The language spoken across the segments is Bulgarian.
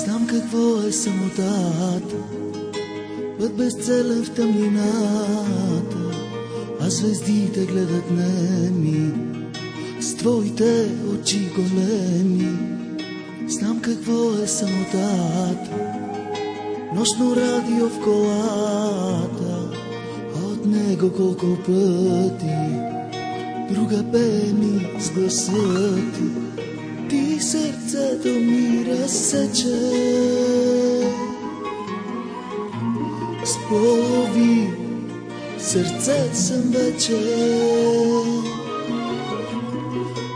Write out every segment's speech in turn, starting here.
Знам какво е самотата, път безцелен в тъмнината, а звездите гледат неми с твоите очи големи. Знам какво е самотата, нощно радио в колата, от него колко пъти друга пее ми с гласа ти. Ти сърцето ми разсече с полови, сърце съм вече.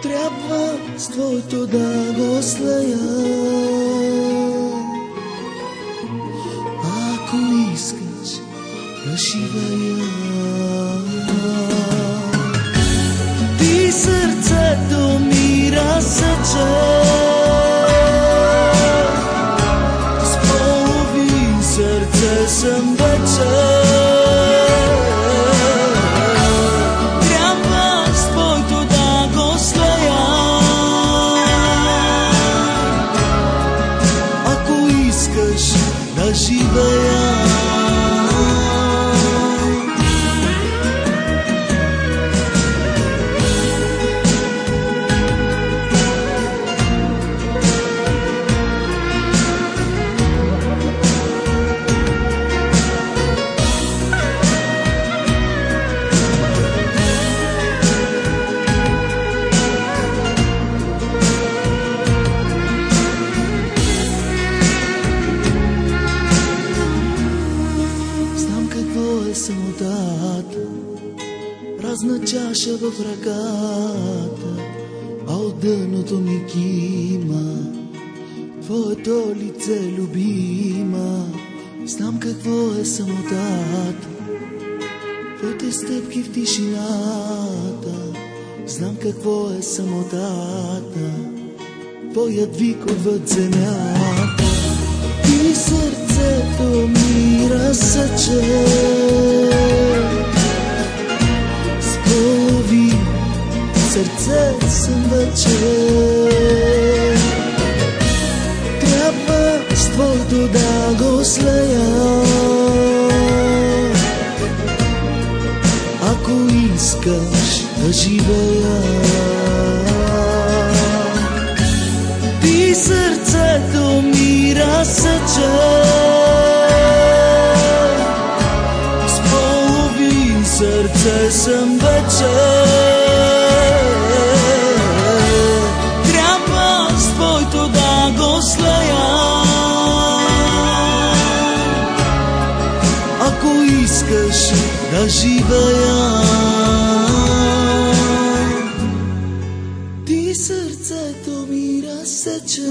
Трябва с твоето да го слея, ако искаш да живея. Ти сърцето ми разсече с половин сърце съм вече. Трябва с твоето да го слея, ако искаш да живея. Самотата, празна чаша в ръката, а от дъното ми кима твоето лице любима. Знам какво е самотата, твоите стъпки в тишината. Знам какво е самотата, твоят вик отвъд земята. И сърцето ми разсече с полови, сърце съм вече. Трябва с твоето да го слея, ако искаш да живея. Ти сърцето ми разсече с половин сърце съм вече. Трябва с твоето да го слея, ако искаш да живея. Ти сърцето ми разсече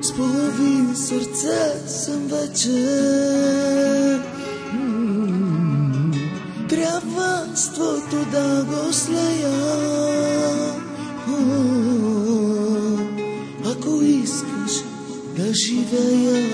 с половин сърце съм вече. Трябва с твоето да го слея, ако искаш да живея.